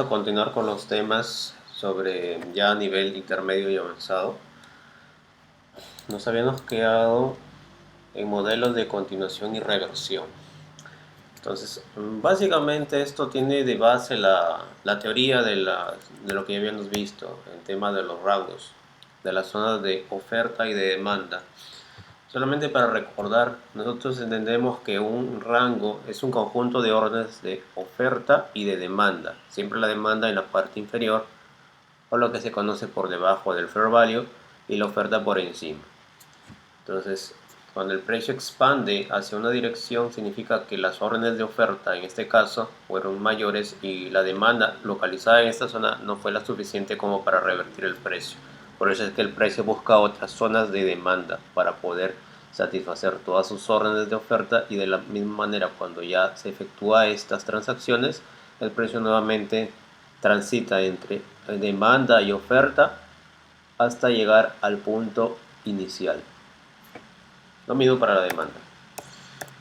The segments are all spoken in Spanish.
A continuar con los temas sobre ya a nivel intermedio y avanzado. Nos habíamos quedado en modelos de continuación y reversión. Entonces, básicamente esto tiene de base la teoría de lo que ya habíamos visto en tema de los rangos, de las zonas de oferta y de demanda. Solamente para recordar, nosotros entendemos que un rango es un conjunto de órdenes de oferta y de demanda. Siempre la demanda en la parte inferior, o lo que se conoce por debajo del fair value, y la oferta por encima. Entonces, cuando el precio expande hacia una dirección, significa que las órdenes de oferta, en este caso, fueron mayores y la demanda localizada en esta zona no fue la suficiente como para revertir el precio. Por eso es que el precio busca otras zonas de demanda para poder satisfacer todas sus órdenes de oferta, y de la misma manera, cuando ya se efectúa estas transacciones, el precio nuevamente transita entre demanda y oferta hasta llegar al punto inicial. Lo mismo para la demanda.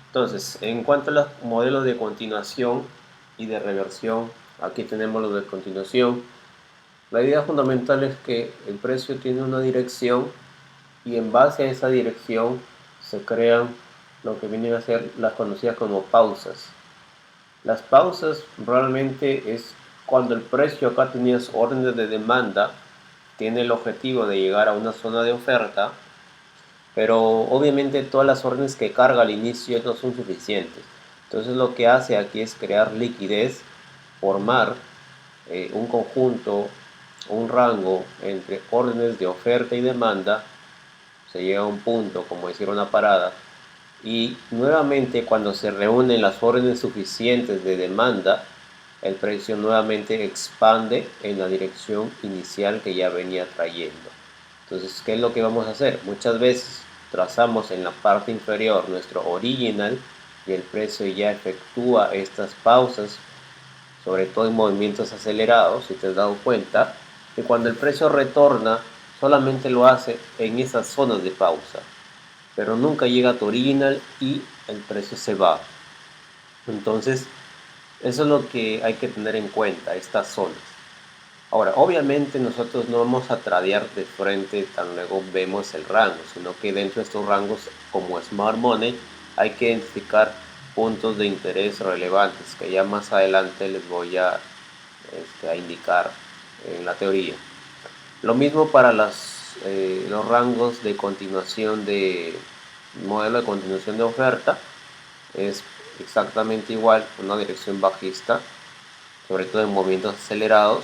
Entonces, en cuanto a los modelos de continuación y de reversión, aquí tenemos los de continuación. La idea fundamental es que el precio tiene una dirección y en base a esa dirección se crean lo que vienen a ser las conocidas como pausas. Las pausas realmente es cuando el precio, acá tenías órdenes de demanda, tiene el objetivo de llegar a una zona de oferta, pero obviamente todas las órdenes que carga al inicio no son suficientes. Entonces lo que hace aquí es crear liquidez, formar un conjunto, un rango entre órdenes de oferta y demanda. Se llega a un punto, como decir una parada, y nuevamente cuando se reúnen las órdenes suficientes de demanda, el precio nuevamente expande en la dirección inicial que ya venía trayendo. Entonces, ¿qué es lo que vamos a hacer? Muchas veces trazamos en la parte inferior nuestro original y el precio ya efectúa estas pausas, sobre todo en movimientos acelerados. Si te has dado cuenta que cuando el precio retorna solamente lo hace en esas zonas de pausa, pero nunca llega a tu original y el precio se va. Entonces, eso es lo que hay que tener en cuenta, estas zonas. Ahora, obviamente nosotros no vamos a tradear de frente tan luego vemos el rango, sino que dentro de estos rangos, como Smart Money, hay que identificar puntos de interés relevantes que ya más adelante les voy a indicar en la teoría. Lo mismo para los rangos de continuación de modelo de continuación de oferta. Es exactamente igual, una dirección bajista, sobre todo en movimientos acelerados,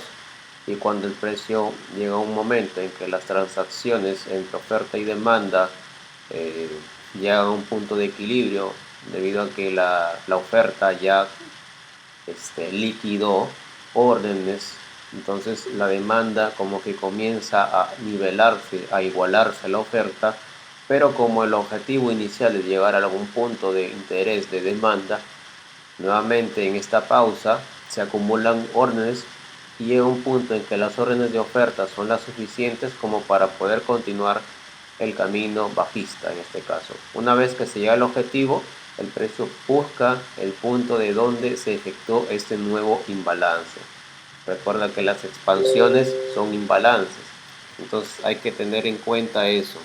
y cuando el precio llega a un momento en que las transacciones entre oferta y demanda llegan a un punto de equilibrio, debido a que la oferta ya liquidó órdenes, entonces la demanda como que comienza a nivelarse, a igualarse a la oferta, pero como el objetivo inicial es llegar a algún punto de interés de demanda, nuevamente en esta pausa se acumulan órdenes y llega un punto en que las órdenes de oferta son las suficientes como para poder continuar el camino bajista en este caso. Una vez que se llega al objetivo, el precio busca el punto de donde se efectuó este nuevo imbalance. Recuerda que las expansiones son imbalances, entonces hay que tener en cuenta eso.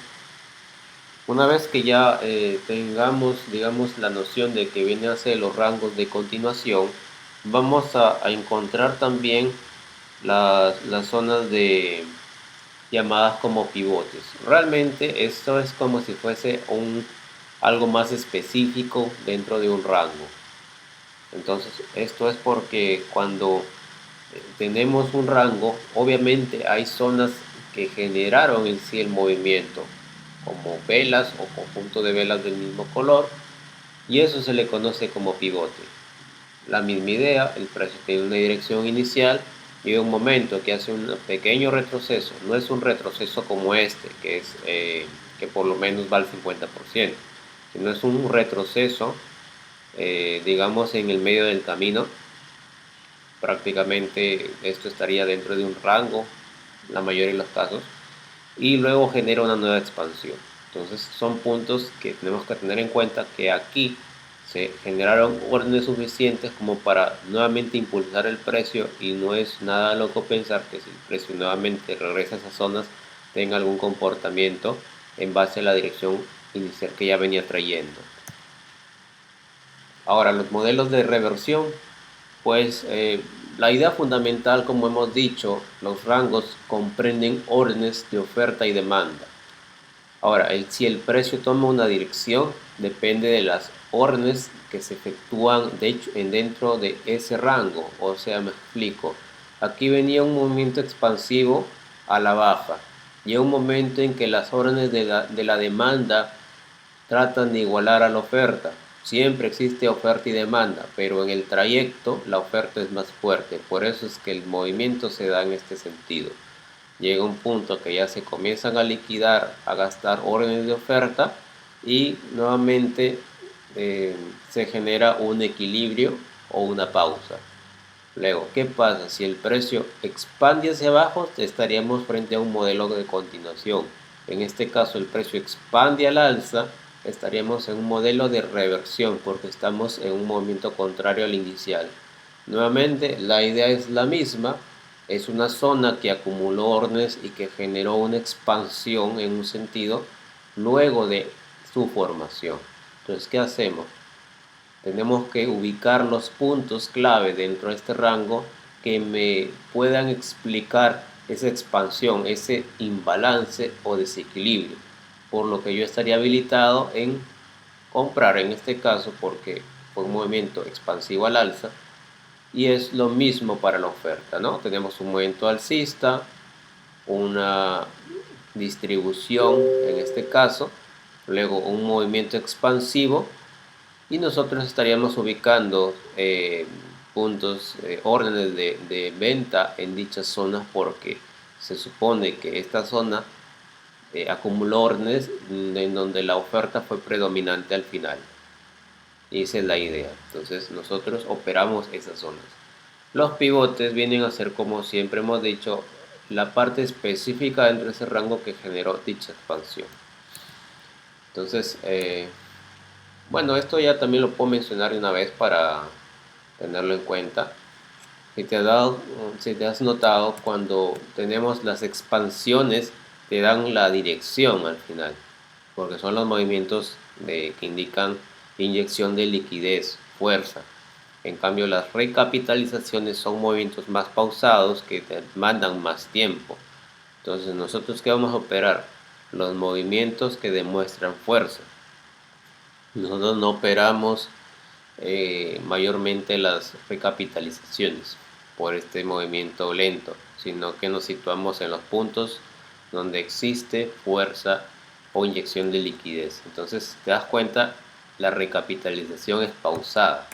Una vez que ya tengamos, digamos, la noción de que vienen a ser los rangos de continuación, vamos a encontrar también las zonas de llamadas como pivotes. Realmente esto es como si fuese algo más específico dentro de un rango. Entonces, esto es porque cuando tenemos un rango, obviamente hay zonas que generaron en sí el movimiento, como velas o conjunto de velas del mismo color, y eso se le conoce como pivote. La misma idea, el precio tiene una dirección inicial, llega un momento que hace un pequeño retroceso. No es un retroceso como este, que por lo menos va al 50%, sino es un retroceso, digamos, en el medio del camino. Prácticamente esto estaría dentro de un rango, la mayoría de los casos, y luego genera una nueva expansión. Entonces son puntos que tenemos que tener en cuenta, que aquí se generaron órdenes suficientes como para nuevamente impulsar el precio, y no es nada loco pensar que si el precio nuevamente regresa a esas zonas tenga algún comportamiento en base a la dirección inicial que ya venía trayendo. Ahora, los modelos de reversión, pues la idea fundamental, como hemos dicho, los rangos comprenden órdenes de oferta y demanda. Ahora, si el precio toma una dirección, depende de las órdenes que se efectúan dentro de ese rango. O sea, me explico. Aquí venía un movimiento expansivo a la baja. Llega un momento en que las órdenes de la demanda tratan de igualar a la oferta. Siempre existe oferta y demanda, pero en el trayecto la oferta es más fuerte. Por eso es que el movimiento se da en este sentido. Llega un punto que ya se comienzan a liquidar, a gastar órdenes de oferta, y nuevamente se genera un equilibrio o una pausa. Luego, ¿qué pasa? Si el precio expande hacia abajo, estaríamos frente a un modelo de continuación. En este caso, el precio expande al alza, estaríamos en un modelo de reversión porque estamos en un movimiento contrario al inicial. Nuevamente, la idea es la misma. Es una zona que acumuló órdenes y que generó una expansión en un sentido luego de su formación. Entonces, ¿qué hacemos? Tenemos que ubicar los puntos clave dentro de este rango que me puedan explicar esa expansión, ese imbalance o desequilibrio, por lo que yo estaría habilitado en comprar en este caso, porque fue un movimiento expansivo al alza. Y es lo mismo para la oferta, ¿no? Tenemos un movimiento alcista, una distribución en este caso, luego un movimiento expansivo, y nosotros estaríamos ubicando puntos, órdenes de venta en dichas zonas, porque se supone que esta zona acumuló órdenes en donde la oferta fue predominante al final. Y esa es la idea. Entonces nosotros operamos esas zonas. Los pivotes vienen a ser, como siempre hemos dicho, la parte específica dentro de ese rango que generó dicha expansión. Entonces, bueno, esto ya también lo puedo mencionar de una vez para tenerlo en cuenta. Si te has notado, cuando tenemos las expansiones, te dan la dirección al final, porque son los movimientos que indican inyección de liquidez, fuerza. En cambio, las recapitalizaciones son movimientos más pausados que demandan más tiempo. Entonces, nosotros, ¿qué vamos a operar? Los movimientos que demuestran fuerza. Nosotros no operamos mayormente las recapitalizaciones por este movimiento lento, sino que nos situamos en los puntos donde existe fuerza o inyección de liquidez. Entonces, te das cuenta, la recapitalización es pausada.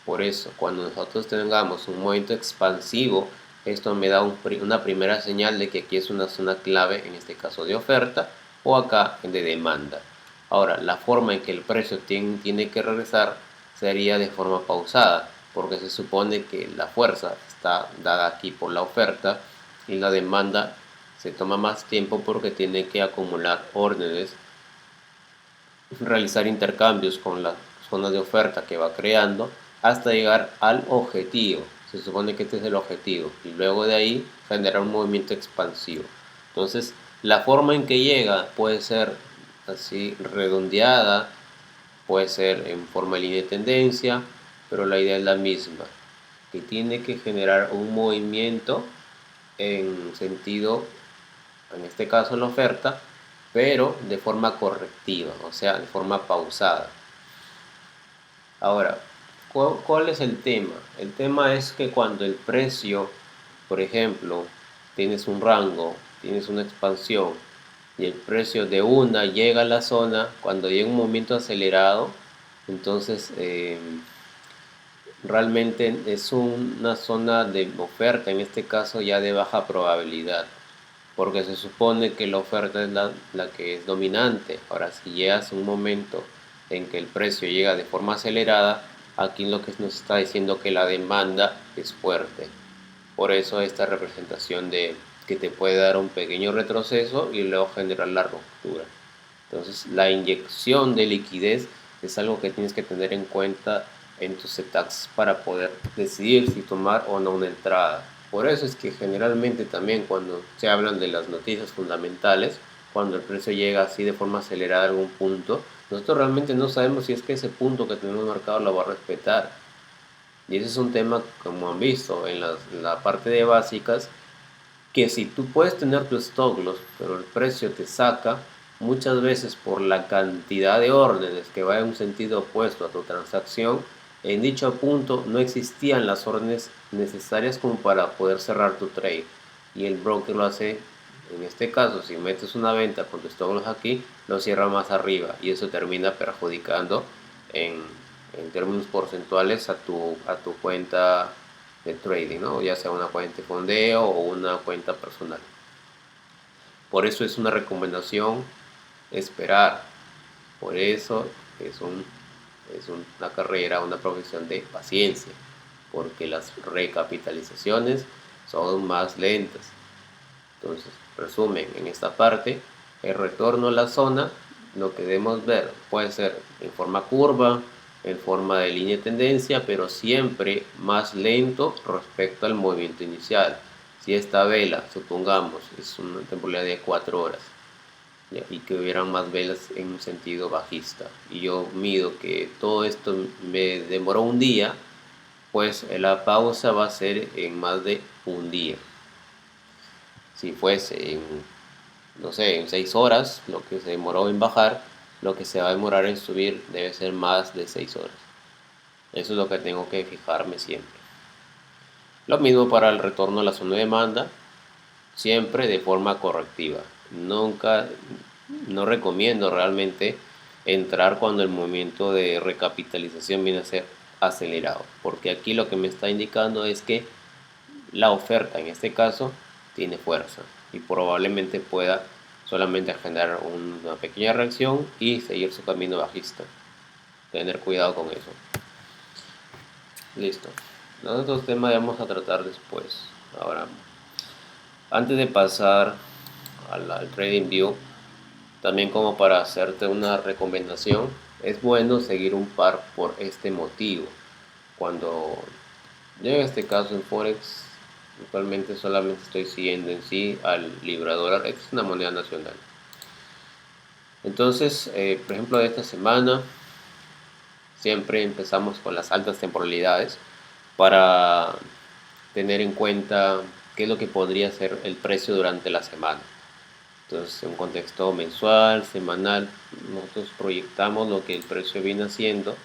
Por eso, cuando nosotros tengamos un movimiento expansivo, esto me da una primera señal de que aquí es una zona clave, en este caso de oferta, o acá de demanda. Ahora, la forma en que el precio tiene que regresar sería de forma pausada, porque se supone que la fuerza está dada aquí por la oferta, y la demanda se toma más tiempo porque tiene que acumular órdenes, realizar intercambios con la zona de oferta que va creando hasta llegar al objetivo. Se supone que este es el objetivo, y luego de ahí generar un movimiento expansivo. Entonces, la forma en que llega puede ser así redondeada, puede ser en forma de línea de tendencia, pero la idea es la misma, que tiene que generar un movimiento en sentido, en este caso la oferta, pero de forma correctiva, o sea, de forma pausada. Ahora, ¿cuál es el tema? El tema es que cuando el precio, por ejemplo, tienes un rango, tienes una expansión, y el precio de una llega a la zona, cuando llega un movimiento acelerado, entonces realmente es una zona de oferta, en este caso ya de baja probabilidad, porque se supone que la oferta es la que es dominante. Ahora, si llegas a un momento en que el precio llega de forma acelerada, aquí lo que nos está diciendo que la demanda es fuerte. Por eso esta representación de que te puede dar un pequeño retroceso y luego generar la ruptura. Entonces, la inyección de liquidez es algo que tienes que tener en cuenta en tus setups para poder decidir si tomar o no una entrada. Por eso es que generalmente también cuando se hablan de las noticias fundamentales, cuando el precio llega así de forma acelerada a algún punto, nosotros realmente no sabemos si es que ese punto que tenemos marcado lo va a respetar. Y ese es un tema, como han visto, en la parte de básicas, que si tú puedes tener tu stop loss, pero el precio te saca, muchas veces por la cantidad de órdenes que va en un sentido opuesto a tu transacción, en dicho punto no existían las órdenes necesarias como para poder cerrar tu trade. Y el broker lo hace, en este caso, si metes una venta con tu stop loss aquí, lo cierra más arriba y eso termina perjudicando en, en términos porcentuales a tu cuenta de trading, ¿no? Ya sea una cuenta de fondeo o una cuenta personal. Por eso es una recomendación esperar. Por eso es una carrera, una profesión de paciencia, porque las recapitalizaciones son más lentas. Entonces, resumen, en esta parte, el retorno a la zona, lo que debemos ver puede ser en forma curva, en forma de línea de tendencia, pero siempre más lento respecto al movimiento inicial. Si esta vela, supongamos, es una temporalidad de 4 horas, ¿ya? Y que hubieran más velas en un sentido bajista, y yo mido que todo esto me demoró un día, pues la pausa va a ser en más de un día. Si fuese en, no sé, en 6 horas, lo que se demoró en bajar, lo que se va a demorar en subir debe ser más de 6 horas. Eso es lo que tengo que fijarme siempre. Lo mismo para el retorno a la zona de demanda, siempre de forma correctiva. Nunca, no recomiendo realmente entrar cuando el movimiento de recapitalización viene a ser acelerado, porque aquí lo que me está indicando es que la oferta en este caso tiene fuerza y probablemente pueda solamente generar una pequeña reacción y seguir su camino bajista. Tener cuidado con eso. Listo. Los otros temas vamos a tratar después. Ahora, antes de pasar al Trading View, también como para hacerte una recomendación, es bueno seguir un par por este motivo. Cuando yo en este caso en Forex, actualmente solamente estoy siguiendo en sí al libra dólar, es una moneda nacional. Entonces, por ejemplo, de esta semana, siempre empezamos con las altas temporalidades para tener en cuenta qué es lo que podría ser el precio durante la semana. Entonces, en un contexto mensual, semanal, nosotros proyectamos lo que el precio viene haciendo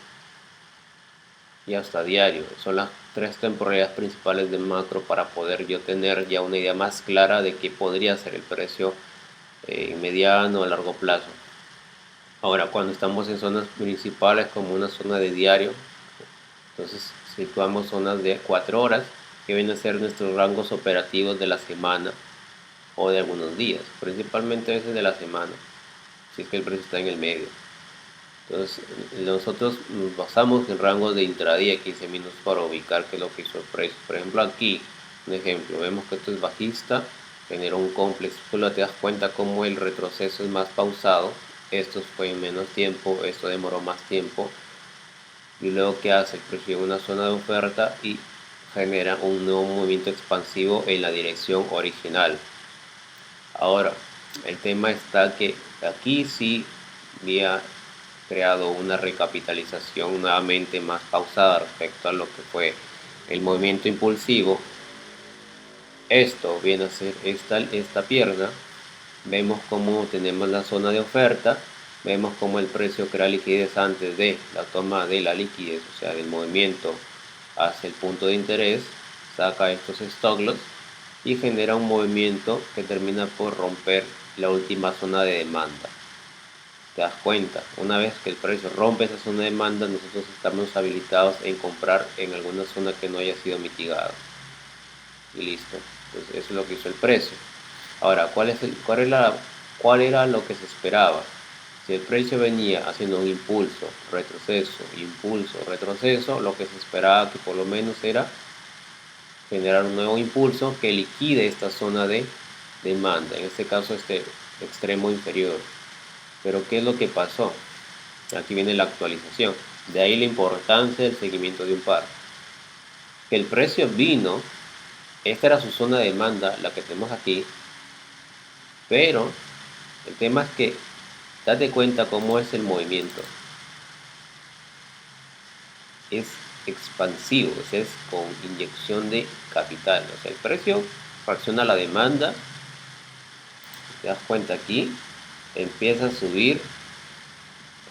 y hasta diario. Son las tres temporalidades principales de macro para poder yo tener ya una idea más clara de qué podría ser el precio mediano o a largo plazo. Ahora, cuando estamos en zonas principales como una zona de diario, entonces situamos zonas de 4 horas que vienen a ser nuestros rangos operativos de la semana o de algunos días, principalmente a veces de la semana, si es que el precio está en el medio. Entonces, nosotros nos basamos en rangos de intradía 15 minutos para ubicar qué es lo que hizo el precio. Por ejemplo, aquí, un ejemplo, vemos que esto es bajista, generó un complex. Tú te das cuenta cómo el retroceso es más pausado. Esto fue en menos tiempo, esto demoró más tiempo. Y luego, ¿qué hace? El precio llega a una zona de oferta y genera un nuevo movimiento expansivo en la dirección original. Ahora, el tema está que aquí sí había creado una recapitalización nuevamente más pausada respecto a lo que fue el movimiento impulsivo. Esto viene a ser esta pierna. Vemos cómo tenemos la zona de oferta, vemos cómo el precio crea liquidez antes de la toma de la liquidez, o sea, del movimiento hacia el punto de interés, saca estos stop loss y genera un movimiento que termina por romper la última zona de demanda. Te das cuenta, una vez que el precio rompe esa zona de demanda, nosotros estamos habilitados en comprar en alguna zona que no haya sido mitigada. Y listo. Entonces eso es lo que hizo el precio. Ahora, ¿cuál era lo que se esperaba? Si el precio venía haciendo un impulso, retroceso, lo que se esperaba que por lo menos era generar un nuevo impulso que liquide esta zona de demanda, en este caso este extremo inferior. Pero ¿qué es lo que pasó? Aquí viene la actualización. De ahí la importancia del seguimiento de un par. Que el precio vino, esta era su zona de demanda, la que tenemos aquí, pero el tema es que date cuenta cómo es el movimiento. Es expansivo, o sea, es con inyección de capital. O sea, el precio fracciona la demanda. Te das cuenta aquí, empieza a subir,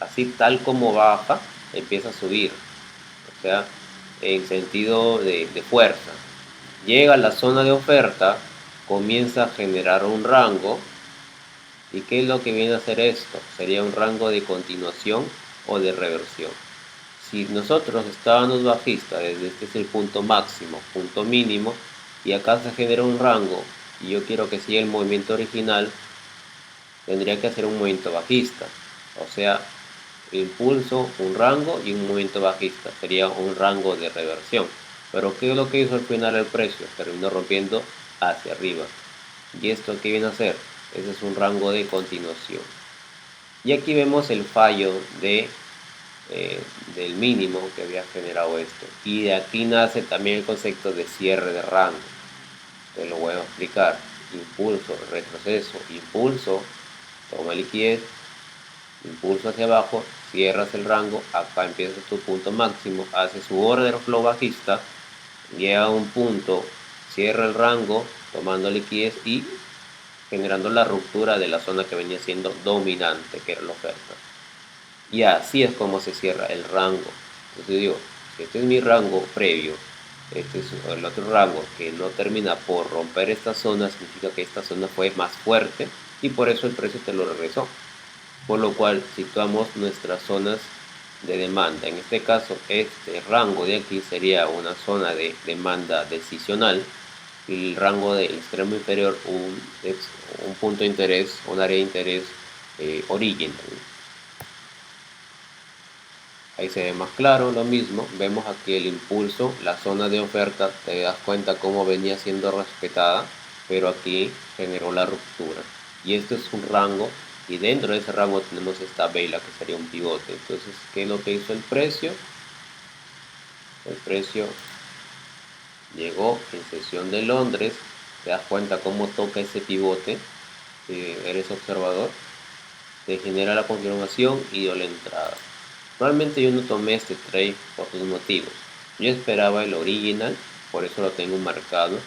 así tal como baja, empieza a subir. O sea, en sentido de fuerza. Llega a la zona de oferta, comienza a generar un rango. ¿Y qué es lo que viene a hacer esto? Sería un rango de continuación o de reversión. Si nosotros estábamos bajistas, desde este es el punto máximo, punto mínimo, y acá se genera un rango, y yo quiero que siga el movimiento original, tendría que hacer un movimiento bajista. O sea, impulso, un rango y un movimiento bajista. Sería un rango de reversión. Pero ¿qué es lo que hizo al final el precio? Terminó rompiendo hacia arriba. ¿Y esto qué viene a hacer? Ese es un rango de continuación. Y aquí vemos el fallo del mínimo que había generado esto. Y de aquí nace también el concepto de cierre de rango. Te lo voy a explicar. Impulso, retroceso, impulso, toma liquidez, impulso hacia abajo, cierras el rango, acá empieza tu punto máximo, hace su order flow bajista, llega a un punto, cierra el rango, tomando liquidez y generando la ruptura de la zona que venía siendo dominante, que era la oferta. Y así es como se cierra el rango. Entonces digo, si este es mi rango previo, este es el otro rango que no termina por romper esta zona, significa que esta zona fue más fuerte y por eso el precio te lo regresó. Por lo cual situamos nuestras zonas de demanda. En este caso, este rango de aquí sería una zona de demanda decisional y el rango del extremo inferior un punto de interés, un área de interés original. Ahí se ve más claro lo mismo. Vemos aquí el impulso, la zona de oferta, te das cuenta cómo venía siendo respetada, pero aquí generó la ruptura. Y esto es un rango, y dentro de ese rango tenemos esta vela que sería un pivote. Entonces, ¿qué es lo que hizo el precio? El precio llegó en sesión de Londres, te das cuenta cómo toca ese pivote, si eres observador, te genera la confirmación y dio la entrada. Realmente yo no tomé este trade por dos motivos. Yo esperaba el original, por eso lo tengo marcado.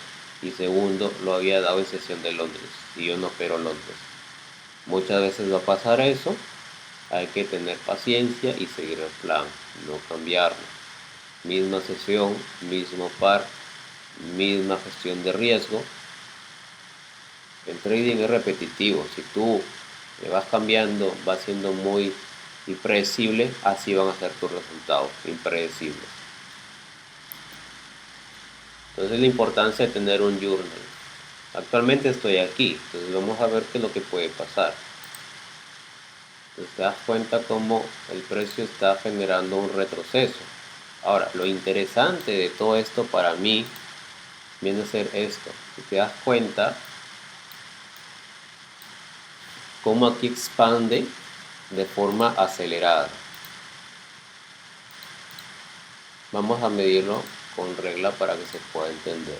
Y segundo, lo había dado en sesión de Londres y yo no opero Londres. Muchas veces va a pasar eso. Hay que tener paciencia y seguir el plan, no cambiarlo. Misma sesión, mismo par, misma gestión de riesgo. El trading es repetitivo. Si tú le vas cambiando, va siendo muy impredecible, así van a ser tus resultados, impredecibles. Entonces la importancia de tener un journal. Actualmente estoy aquí, entonces vamos a ver qué es lo que puede pasar. Entonces te das cuenta cómo el precio está generando un retroceso. Ahora, lo interesante de todo esto para mí viene a ser esto. Si te das cuenta cómo aquí expande de forma acelerada. Vamos a medirlo con regla para que se pueda entender.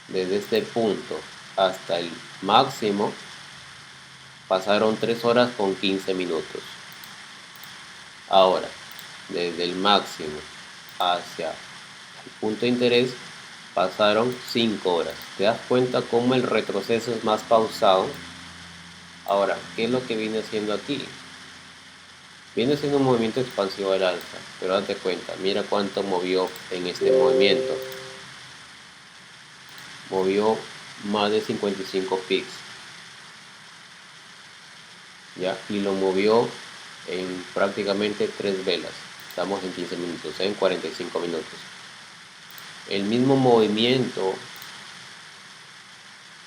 Desde este punto hasta el máximo pasaron 3 horas con 15 minutos. Ahora, desde el máximo hacia el punto de interés pasaron 5 horas. ¿Te das cuenta cómo el retroceso es más pausado? Ahora, ¿qué es lo que viene haciendo aquí? Viene siendo un movimiento expansivo al alza, pero date cuenta, mira cuánto movió en este movimiento. Movió más de 55 pips. ¿Ya? Y lo movió en prácticamente 3 velas. Estamos en 15 minutos, en 45 minutos. El mismo movimiento,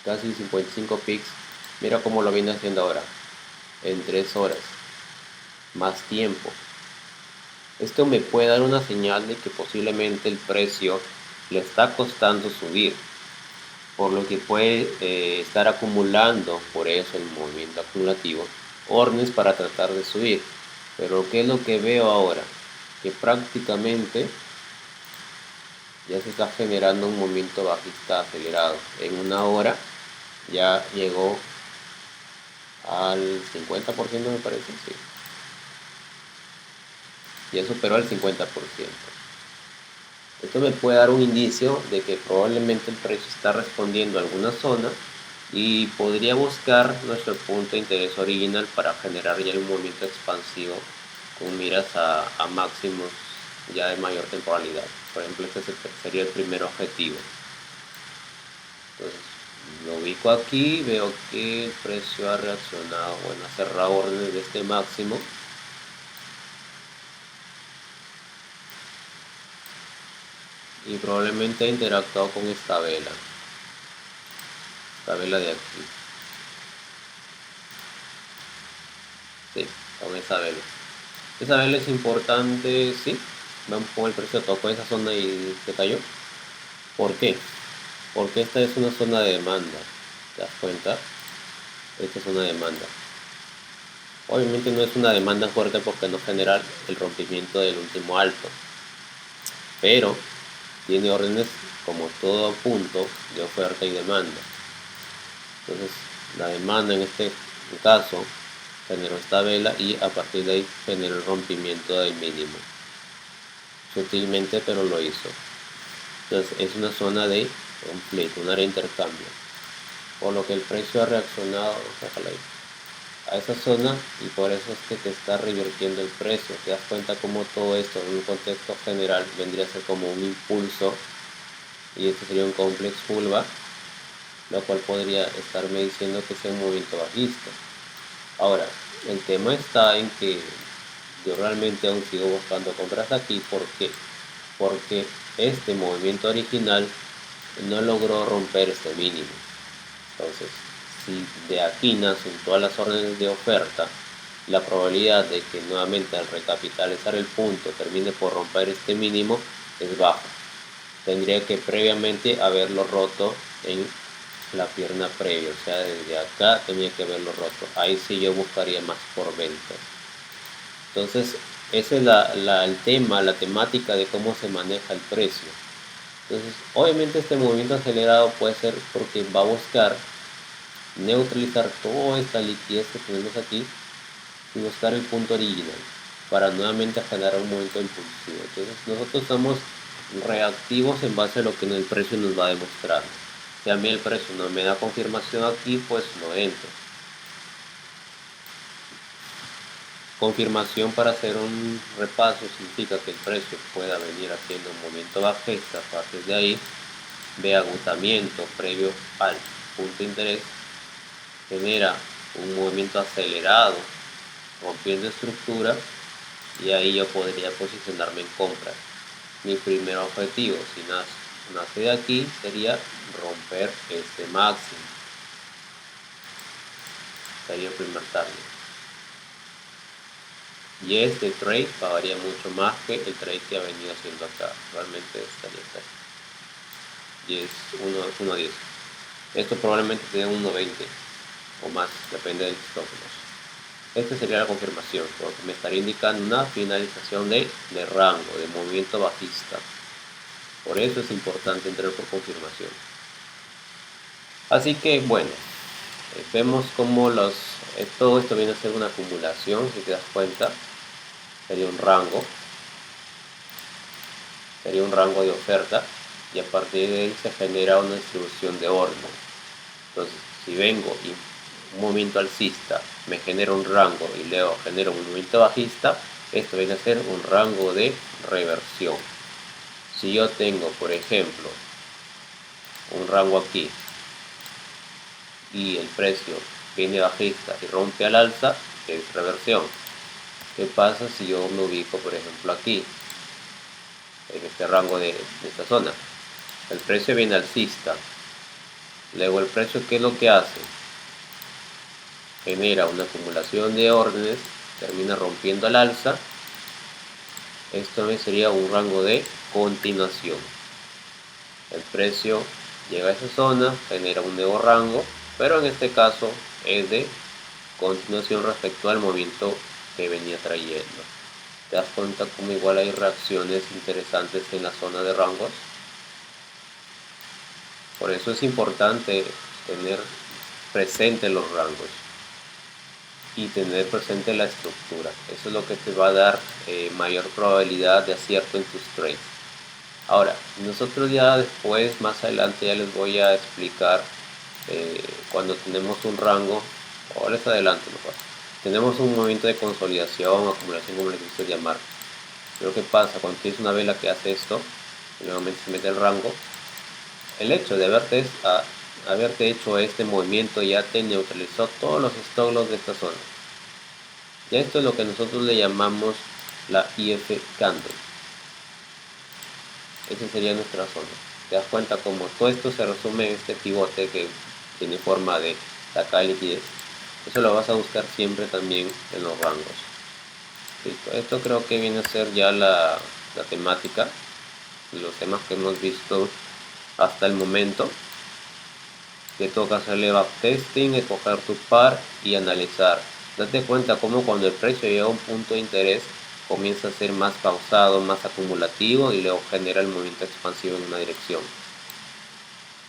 casi 55 pips, mira cómo lo viene haciendo ahora, en 3 horas. Más tiempo. Esto me puede dar una señal de que posiblemente el precio le está costando subir, por lo que puede estar acumulando, por eso el movimiento acumulativo, órdenes para tratar de subir. Pero ¿qué es lo que veo ahora? Que prácticamente ya se está generando un movimiento bajista acelerado. En una hora ya llegó al 50%, me parece, sí. Ya superó el 50%. Esto me puede dar un indicio de que probablemente el precio está respondiendo a alguna zona y podría buscar nuestro punto de interés original para generar ya un movimiento expansivo con miras a máximos ya de mayor temporalidad. Por ejemplo, este sería el primer objetivo. Entonces, lo ubico aquí, veo que el precio ha reaccionado, bueno, ha cerrado órdenes de este máximo. Y probablemente ha interactuado con esta vela de aquí. Sí, con esa vela. Esa vela es importante, sí. Vamos con el precio tocó esa zona y se cayó. ¿Por qué? Porque esta es una zona de demanda. ¿Te das cuenta? Esta es una demanda. Obviamente no es una demanda fuerte porque no genera el rompimiento del último alto. Pero tiene órdenes como todo punto de oferta y demanda. Entonces la demanda en este caso generó esta vela y a partir de ahí generó el rompimiento del mínimo. Sutilmente, pero lo hizo. Entonces es una zona de conflicto, un área de intercambio. Por lo que el precio ha reaccionado a esa zona y por eso es que te está revirtiendo el precio. Te das cuenta cómo todo esto en un contexto general vendría a ser como un impulso y este sería un complex pullback, lo cual podría estarme diciendo que sea un movimiento bajista. Ahora, el tema está en que yo realmente aún sigo buscando compras aquí. ¿Por qué? Porque este movimiento original no logró romper este mínimo. Entonces, si de aquí nacen todas las órdenes de oferta, la probabilidad de que nuevamente al recapitalizar el punto termine por romper este mínimo es baja. Tendría que previamente haberlo roto en la pierna previa, o sea, desde acá tenía que haberlo roto. Ahí sí yo buscaría más por venta. Entonces, ese es el tema, la temática de cómo se maneja el precio. Entonces, obviamente este movimiento acelerado puede ser porque va a buscar neutralizar toda esta liquidez que tenemos aquí y buscar el punto original para nuevamente generar un movimiento impulsivo. Entonces, nosotros estamos reactivos en base a lo que el precio nos va a demostrar. Si a mí el precio no me da confirmación aquí, pues no entro. Confirmación para hacer un repaso significa que el precio pueda venir haciendo un movimiento bajista. A partir de ahí, de agotamiento previo al punto de interés, genera un movimiento acelerado, rompiendo estructura, y ahí yo podría posicionarme en compra. Mi primer objetivo, si nace de aquí, sería romper este máximo. Sería el primer target. Y este trade pagaría mucho más que el trade que ha venido haciendo acá. Realmente estaría acá. 1.10. Esto probablemente te dé 1.20 o más, depende del stop loss. Esta sería la confirmación, porque me estaría indicando una finalización de rango, de movimiento bajista. Por eso es importante entrar por confirmación. Así que bueno, vemos como todo esto viene a ser una acumulación, si te das cuenta. Sería un rango de oferta y a partir de ahí se genera una distribución de órdenes. Entonces, si vengo y un movimiento alcista me genera un rango y luego genera un movimiento bajista, esto viene a ser un rango de reversión. Si yo tengo, por ejemplo, un rango aquí y el precio viene bajista y rompe al alza, es reversión. ¿Qué pasa si yo me ubico, por ejemplo, aquí, en este rango de esta zona? El precio viene alcista, luego el precio, ¿qué es lo que hace? Genera una acumulación de órdenes, termina rompiendo al alza. Esto sería un rango de continuación. El precio llega a esa zona, genera un nuevo rango, pero en este caso es de continuación respecto al movimiento que venía trayendo. ¿Te das cuenta como igual hay reacciones interesantes en la zona de rangos? Por eso es importante tener presente los rangos y tener presente la estructura. Eso es lo que te va a dar mayor probabilidad de acierto en tus trades. Ahora, nosotros ya después, más adelante, ya les voy a explicar cuando tenemos un rango, o les adelanto mejor, tenemos un movimiento de consolidación o acumulación, como les gusta llamar. Pero ¿qué pasa? Cuando tienes una vela que hace esto, y nuevamente se mete el rango, el hecho de haberte hecho este movimiento ya te neutralizó todos los stop loss de esta zona. Y esto es lo que nosotros le llamamos la IF candle. Esa sería nuestra zona. Te das cuenta como todo esto se resume en este pivote que tiene forma de sacar liquidez. Eso lo vas a buscar siempre también en los rangos. Listo. Esto creo que viene a ser ya la temática, los temas que hemos visto hasta el momento. Te toca hacerle backtesting, escoger tu par y analizar. Date cuenta cómo cuando el precio llega a un punto de interés comienza a ser más pausado, más acumulativo y luego genera el movimiento expansivo en una dirección.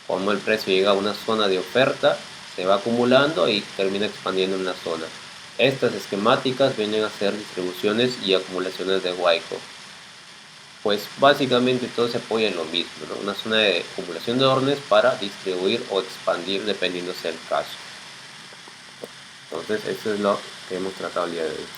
Como el precio llega a una zona de oferta, se va acumulando y termina expandiendo en una zona. Estas esquemáticas vienen a ser distribuciones y acumulaciones de Wyckoff. Pues básicamente todo se apoya en lo mismo, ¿no? Una zona de acumulación de órdenes para distribuir o expandir dependiendo sea el caso. Entonces eso es lo que hemos tratado el día de hoy.